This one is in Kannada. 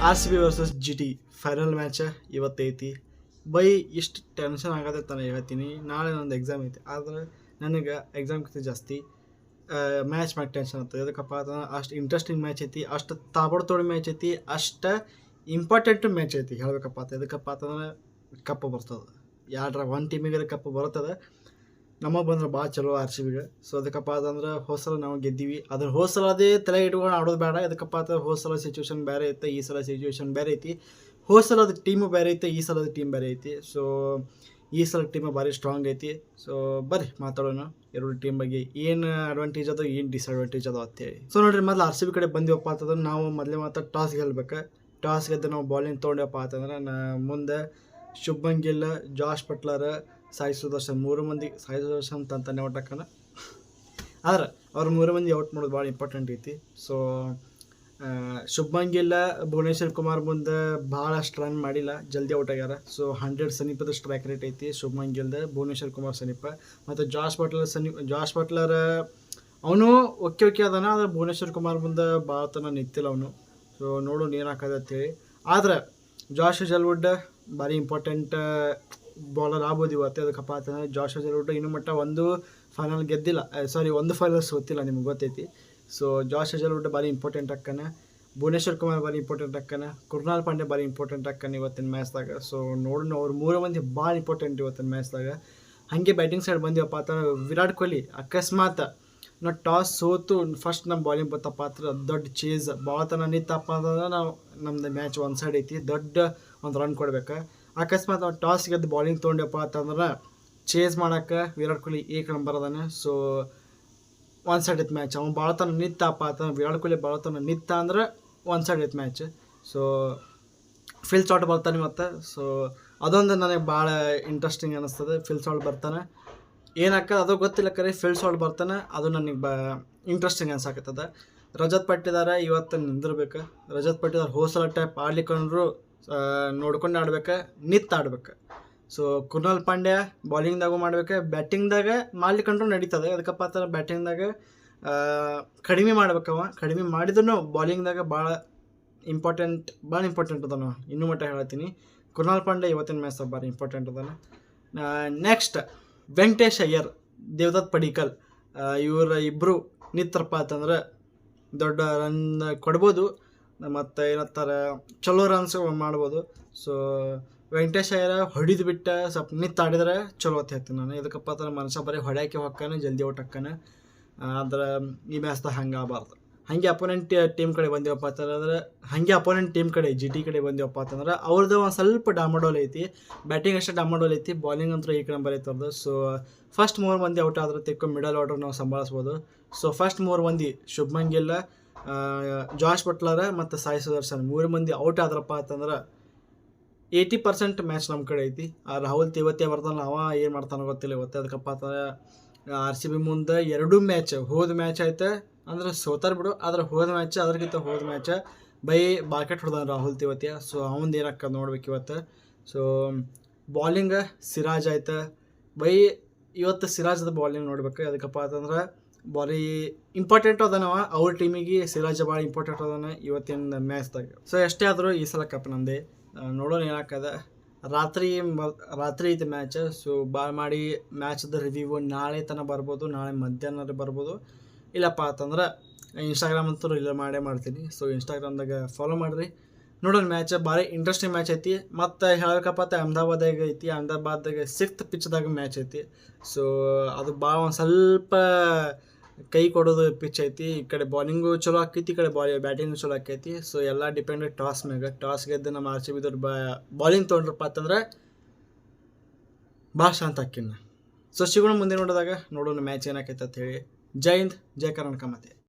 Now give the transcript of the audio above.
RCB versus GT final match ಇವತ್ತೈತಿ. ಬೈ ಇಷ್ಟು ಟೆನ್ಷನ್ ಆಗತ್ತೆ ನಾನು ಹೇಳ್ತೀನಿ. ನಾಳೆ ನಂದು ಎಕ್ಸಾಮ್ ಐತಿ, ಆದರೆ ನನಗೆ ಎಕ್ಸಾಮ್ಗಿಂತ ಜಾಸ್ತಿ ಮ್ಯಾಚ್ ಮಾಡಿ ಟೆನ್ಷನ್ ಆಗ್ತದೆ. ಅದಕ್ಕಪ್ಪ ಅಂತಂದ್ರೆ ಅಷ್ಟು ಇಂಟ್ರೆಸ್ಟಿಂಗ್ ಮ್ಯಾಚ್ ಐತಿ, ಅಷ್ಟು ತಾಬಡ್ತೋಡಿ ಮ್ಯಾಚ್ ಐತಿ, ಅಷ್ಟು ಇಂಪಾರ್ಟೆಂಟ್ ಮ್ಯಾಚ್ ಐತಿ ಹೇಳ್ಬೇಕಪ್ಪ ಅಂತ. ಎದಕ್ಕಪ್ಪ ಅಂತಂದ್ರೆ ಕಪ್ಪು ಬರ್ತದೆ, ಯಾರ ಒಂದು ಟೀಮಿಗೆ ಕಪ್ಪು ಬರ್ತದೆ. ನಮಗೆ ಬಂದ್ರೆ ಭಾಳ ಚಲೋ RCBಗೆ. ಸೊ ಅದಕ್ಕಪ್ಪ ಅಂತಂದ್ರೆ ಹೋದ ನಾವು ಗೆದ್ದೀವಿ. ಅದ್ರ ಹೋದ ಅದೇ ತಲೆ ಇಟ್ಕೊಂಡು ಆಡೋದು ಬೇಡ. ಅದಕ್ಕಪ್ಪ ಅಂತಂದ್ರೆ ಹೋದ ಸಿಚುವೇಶನ್ ಬೇರೆ ಐತೆ, ಈ ಸಲ ಸಿಚುವೇಶನ್ ಬೇರೆ ಐತಿ. ಹೋದ ಟೀಮು ಬೇರೆ ಐತೆ, ಈ ಸಲದ ಟೀಮ್ ಬೇರೆ ಐತಿ. ಸೊ ಈ ಸಲ ಟೀಮು ಭಾರಿ ಸ್ಟ್ರಾಂಗ್ ಐತಿ. ಸೊ ಬರ್ರಿ ಮಾತಾಡೋಣ ಎರಡು ಟೀಮ್ ಬಗ್ಗೆ, ಏನು ಅಡ್ವಾಂಟೇಜ್ ಅದು, ಏನು ಡಿಸ್ಅಡ್ವಾಂಟೇಜ್ ಅದು ಅಂತೇಳಿ. ಸೊ ನೋಡಿರಿ, ಮೊದಲು RCB ಕಡೆ ಬಂದಿವಪ್ಪ ಅಂತಂದ್ರೆ ನಾವು ಮೊದಲೇ ಟಾಸ್ ಗೆಲ್ಬೇಕು. ಟಾಸ್ ಗೆದ್ದು ನಾವು ಬಾಲಿಂಗ್ ತೊಗೊಂಡೆವಪ್ಪ ಅಂತಂದ್ರೆ ಮುಂದೆ ಶುಭ್ಮನ್ ಗಿಲ್, ಜಾಶ್ ಬಟ್ಲರ್, ಸಾಯಿ ಸುದರ್ಶನ್ ಮೂರು ಮಂದಿ. ಸಾಯಿ ಸುದರ್ಶನ್ ತಂತಾನೆ ಔಟ್ ಹಾಕೋಣ, ಆದ್ರೆ ಅವ್ರು ಮೂರು ಮಂದಿ ಔಟ್ ಮಾಡೋದು ಭಾಳ ಇಂಪಾರ್ಟೆಂಟ್ ಐತಿ. ಸೊ ಶುಭ್ಮನ್ ಗಿಲ್, ಭುವನೇಶ್ವರ್ ಕುಮಾರ್ ಮುಂದೆ ಭಾಳಷ್ಟು ರನ್ ಮಾಡಿಲ್ಲ, ಜಲ್ದಿ ಔಟ್ ಆಗ್ಯಾರ. ಸೊ 100 ಸಮೀಪದ ಸ್ಟ್ರೈಕ್ ರೇಟ್ ಐತಿ ಶುಭ್ಮನ್ ಗಿಲ್ದ, ಭುವನೇಶ್ವರ್ ಕುಮಾರ್ ಸಮೀಪ. ಮತ್ತು ಜಾಶ್ ಬಟ್ಲರ್ ಅವನು ಓಕೆ ಅದಾನ, ಆದರೆ ಭುವನೇಶ್ವರ್ ಕುಮಾರ್ ಮುಂದೆ ಭಾಳ ತನ ನಿಂತಿಲ್ಲ ಅವನು. ಸೊ ನೋಡೋಣ ಏನು ಹಾಕೋದು ಅಂತೇಳಿ. ಆದರೆ ಜಾಶ್ ಹಜಲ್ವುಡ್ ಭಾರಿ ಇಂಪಾರ್ಟೆಂಟ್ ಬಾಲರ್ ಆಗ್ಬೋದು ಇವತ್ತು. ಅದಕ್ಕಪ್ಪ ಅಂತಂದರೆ ಜಾಶ್ ಹಜಲ್ವುಡ್ ಇನ್ನೂ ಮಟ್ಟ ಒಂದು ಫೈನಲ್ ಗೆದ್ದಿಲ್ಲ, ಒಂದು ಫೈನಲ್ ಸೋತಿಲ್ಲ, ನಿಮ್ಗೆ ಗೊತ್ತೈತಿ. ಸೊ ಜಾಶ್ ಹಜಲ್ವುಡ್ ಭಾರಿ ಇಂಪಾರ್ಟೆಂಟ್ ಅಕ್ಕನ, ಭುವನೇಶ್ವರ್ ಕುಮಾರ್ ಭಾರಿ ಇಂಪಾರ್ಟೆಂಟ್ ಅಕ್ಕನ, ಕೃಣಾಲ್ ಪಾಂಡೆ ಭಾರಿ ಇಂಪಾರ್ಟೆಂಟ್ ಅಕ್ಕನ ಇವತ್ತಿನ ಮ್ಯಾಚ್ದಾಗ. ಸೊ ನೋಡೋಣ, ಅವ್ರು ಮೂರು ಮಂದಿ ಭಾಳ ಇಂಪಾರ್ಟೆಂಟ್ ಇವತ್ತಿನ ಮ್ಯಾಚ್ದಾಗ. ಹಾಗೆ ಬ್ಯಾಟಿಂಗ್ ಸೈಡ್ ಬಂದಿವಪ್ಪ ಅಂತಂದ್ರೆ ವಿರಾಟ್ ಕೊಹ್ಲಿ ಅಕಸ್ಮಾತ್ ನಾವು ಟಾಸ್ ಸೋತು ಫಸ್ಟ್ ನಮ್ಮ ಬಾಲಿಂಗ್ ಬತ್ತಪ್ಪ ಅಂದ್ರೆ ದೊಡ್ಡ ಚೇಸ್ ಭಾಳ ತನ ನಿಂತಪ್ಪ ಅಂತಂದ್ರೆ ನಾವು ನಮ್ದು ಮ್ಯಾಚ್ ಒಂದು ಸೈಡ್ ಐತಿ, ದೊಡ್ಡ ಒಂದು ರನ್ ಕೊಡ್ಬೇಕು. ಅಕಸ್ಮಾತ್ ನಾವು ಟಾಸ್ ಗೆದ್ದು ಬಾಲಿಂಗ್ ತೊಗೊಂಡೆಪ್ಪ ಅಂತಂದ್ರೆ ಚೇಸ್ ಮಾಡೋಕ್ಕೆ ವಿರಾಟ್ ಕೊಹ್ಲಿ ಏಕ್ ನಂಬರ್ ಅದಾನೆ. ಸೊ ಒಂದು ಸೈಡ್ ಐತೆ ಮ್ಯಾಚ್. ಅವ್ನು ಭಾಳ ತನ ನಿಂತಪ್ಪ ಅಂತಂದ್ರೆ, ವಿರಾಟ್ ಕೊಹ್ಲಿ ಭಾಳ ತನ ನಿಂತ ಅಂದ್ರೆ ಒಂದು ಸೈಡ್ ಐತೆ ಮ್ಯಾಚ್. ಸೊ ಫಿಲ್ ಶಾಟ್ ಬರ್ತಾನೆ ಮತ್ತು. ಸೊ ಅದೊಂದು ನನಗೆ ಭಾಳ ಇಂಟ್ರೆಸ್ಟಿಂಗ್ ಅನ್ನಿಸ್ತದೆ. ಫಿಲ್ ಶಾಟ್ ಬರ್ತಾನೆ, ಏನಕ್ಕ ಅದು ಗೊತ್ತಿಲ್ಲ, ಕರೆ ಫಿಲ್ ಶಾಟ್ ಬರ್ತಾನೆ, ಅದು ನನಗೆ ಇಂಟ್ರೆಸ್ಟಿಂಗ್ ಅನ್ಸಾಕತ್ತದ. ರಜತ್ ಪಟ್ಟಿದಾರ ಇವತ್ತು ನಿಂದಿರ್ಬೇಕು. ರಜತ್ ಪಟ್ಟಿದಾರ ಹೋಸಲ ಟೈಪ್ ಆಡ್ಲಿಕ್ಕಂದ್ರು ನೋಡ್ಕೊಂಡು ಆಡ್ಬೇಕು, ನಿಂತು ಆಡ್ಬೇಕು. ಸೊ ಕೃಣಾಲ್ ಪಾಂಡ್ಯ ಬಾಲಿಂಗ್ದಾಗೂ ಮಾಡ್ಬೇಕು, ಬ್ಯಾಟಿಂಗ್ದಾಗ ಮಾಡ್ಲಿಕ್ಕಂಡ್ರು ನಡೀತದೆ. ಅದಕ್ಕಪ್ಪ ಅಂತಂದ್ರೆ ಬ್ಯಾಟಿಂಗ್ದಾಗ ಕಡಿಮೆ ಮಾಡ್ಬೇಕವ, ಕಡಿಮೆ ಮಾಡಿದ್ರು ಬಾಲಿಂಗ್ದಾಗ ಭಾಳ ಇಂಪಾರ್ಟೆಂಟ್ ಅದಾನ. ಇನ್ನೂ ಮಟ್ಟ ಹೇಳ್ತೀನಿ, ಕೃಣಾಲ್ ಪಾಂಡ್ಯ ಇವತ್ತಿನ ಮ್ಯಾಚ್ ಭಾಳ ಇಂಪಾರ್ಟೆಂಟ್ ಅದಾನ. ನೆಕ್ಸ್ಟ್ ವೆಂಕಟೇಶ್ ಅಯ್ಯರ್, ದೇವದತ್ ಪಡಿಕ್ಕಲ್, ಇವ್ರ ಇಬ್ಬರು ನಿಂತ್ರಪ್ಪ ಅಂತಂದ್ರೆ ದೊಡ್ಡ ರನ್ ಕೊಡ್ಬೋದು, ಮತ್ತು ಏನಂತಾರೆ ಚಲೋ ರನ್ಸ್ ಮಾಡ್ಬೋದು. ಸೊ ವೆಂಕಟೇಶ್ ಅಯ್ಯರ್ ಹೊಡಿದು ಬಿಟ್ಟು ಸ್ವಲ್ಪ ನಿಂತಾಡಿದ್ರೆ ಚಲೋ ಅಂತ ಹೇಳ್ತೀನಿ ನಾನು. ಇದಕ್ಕಪ್ಪ ಅಂತಂದ್ರೆ ಮನುಷ್ಯ ಬರೀ ಹೊಡ್ಯಾಕೆ ಹೊಕ್ಕಾನೆ, ಜಲ್ದಿ ಔಟ್ ಹಾಕ್ಕಾನೆ. ಆದ್ರೆ ಈ ಮ್ಯಾಚ್ದಾಗ ಹಂಗೆ ಆಗಬಾರ್ದು. ಹಾಗೆ ಅಪೋನೆಂಟ್ ಟೀಮ್ ಕಡೆ ಬಂದಿವಪ್ಪ ಅಂತಂದ್ರೆ, ಹಾಗೆ ಅಪೋನೆಂಟ್ ಟೀಮ್ ಕಡೆ GT ಕಡೆ ಬಂದಿವಪ್ಪ ಅಂತಂದ್ರೆ ಅವ್ರದ್ದು ಒಂದು ಸ್ವಲ್ಪ ಡಾಮಡೋಲ್ ಐತಿ. ಬ್ಯಾಟಿಂಗ್ ಅಷ್ಟೇ ಡಾಮಡೋಲ್ ಐತಿ, ಬಾಲಿಂಗ್ ಅಂತೂ ಈ ನಂಬರ್ ಐತೆ ಅವ್ರದ್ದು. ಸೊ ಫಸ್ಟ್ 3 ಮಂದಿ ಔಟ್ ಆದ್ರೆ ತೆಕ್ಕು ಮಿಡಲ್ ಆರ್ಡರ್ ನಾವು ಸಂಭಾಳಿಸ್ಬೋದು. ಸೊ ಫಸ್ಟ್ 3 ಮಂದಿ ಶುಭ್ಮನ್ ಗಿಲ್, ಜಾಶ್ ಬಟ್ಲರ್ ಮತ್ತು ಸಾಯಿ ಸುದರ್ಶನ್ 3 ಮಂದಿ ಔಟ್ ಆದ್ರಪ್ಪ ಅಂತಂದ್ರೆ 80% ಮ್ಯಾಚ್ ನಮ್ಮ ಕಡೆ ಐತಿ. ಆ ರಾಹುಲ್ ಇವತ್ತೇ ಬರ್ತಾನೆ, ಅವ ಏನು ಮಾಡ್ತಾನೆ ಗೊತ್ತಿಲ್ಲ ಇವತ್ತು. ಅದಕ್ಕಪ್ಪ ಅಂತಂದ್ರೆ RCB ಮುಂದೆ 2 ಮ್ಯಾಚ್, ಹೋದ ಮ್ಯಾಚ್ ಐತೆ ಅಂದ್ರೆ ಸೋತಾರ ಬಿಡು, ಆದ್ರೆ ಹೋದ ಮ್ಯಾಚ್ ಅದ್ರಕ್ಕಿಂತ ಹೋದ ಮ್ಯಾಚ್ ಬೈ ಬಾಕೆಟ್ ಹೊಡೆದಾನ ರಾಹುಲ್ ತಿವತ್ತಿಯ. ಸೊ ಅವನದು ಏನಕ್ಕ ನೋಡ್ಬೇಕು ಇವತ್ತು. ಸೊ ಬಾಲಿಂಗ್ ಸಿರಾಜ್ ಆಯ್ತು, ಬೈ ಇವತ್ತು ಸಿರಾಜದ ಬಾಲಿಂಗ್ ನೋಡ್ಬೇಕು. ಅದಕ್ಕಪ್ಪ ಅಂತಂದ್ರೆ ಭಾರಿ ಇಂಪಾರ್ಟೆಂಟ್ ಅದಾನವ ಅವ್ರ ಟೀಮಿಗೆ. ಸಿರಾಜ್ ಭಾಳ ಇಂಪಾರ್ಟೆಂಟ್ ಅದಾನ ಇವತ್ತಿನ ಮ್ಯಾಚ್ದಾಗ. ಸೊ ಎಷ್ಟೇ ಆದರೂ ಈ ಸಲ ಕಪ್ ನಮ್ಮದೇ. ನೋಡೋಣ ಏನಾಗ್ತದೆ. ರಾತ್ರಿ ಐತೆ ಮ್ಯಾಚ್. ಸೊ ಭಾಳ ಮಾಡಿ ಮ್ಯಾಚ್ದ ರಿವ್ಯೂ ನಾಳೆ ತನಕ ಬರ್ಬೋದು, ನಾಳೆ ಮಧ್ಯಾಹ್ನ ಬರ್ಬೋದು. ಇಲ್ಲಪ್ಪ ಅಂತಂದ್ರೆ ಇನ್ಸ್ಟಾಗ್ರಾಮ್ ಅಂತೂ ಇಲ್ಲ ಮಾಡ್ತೀನಿ. ಸೊ ಇನ್ಸ್ಟಾಗ್ರಾಮ್ದಾಗ ಫಾಲೋ ಮಾಡಿರಿ, ನೋಡೋಣ. ಮ್ಯಾಚ್ ಭಾರಿ ಇಂಟ್ರೆಸ್ಟಿಂಗ್ ಮ್ಯಾಚ್ ಐತಿ. ಮತ್ತು ಹೇಳಬೇಕಪ್ಪ ಅಂತ ಅಹಮದಾಬಾದಾಗ ಐತಿ, ಅಹಮದಾಬಾದ್ದಾಗ 6th ಪಿಚ್ದಾಗ ಮ್ಯಾಚ್ ಐತಿ. ಸೊ ಅದು ಭಾಳ ಒಂದು ಸ್ವಲ್ಪ ಕೈ ಕೊಡೋದು ಪಿಚ್ ಐತಿ. ಈ ಕಡೆ ಬಾಲಿಂಗು ಚಲೋ ಆಕೈತಿ, ಈ ಕಡೆ ಬ್ಯಾಟಿಂಗು ಚಲೋ ಆಕೈತಿ. ಸೊ ಎಲ್ಲ ಡಿಪೆಂಡೆಡ್ ಟಾಸ್ ಮ್ಯಾಗ. ಟಾಸ್ ಗೆದ್ದು ನಮ್ಮ RCB ಬಾಲಿಂಗ್ ತೊಗೊಂಡ್ರಪ್ಪ ಅಂತಂದ್ರೆ ಭಾಳ ಶಾಂತ ಹಾಕಿನ. ಸೊ ಸಿಗೋಣ ಮುಂದೆ ನೋಡಿದಾಗ, ನೋಡೋಣ ಮ್ಯಾಚ್ ಏನಾಕೈತೆ ಅಂತ ಹೇಳಿ. ಜೈ ಹಿಂದ್, ಜೈ ಕರ್ನಾಟಕ. ಮತ್ತೆ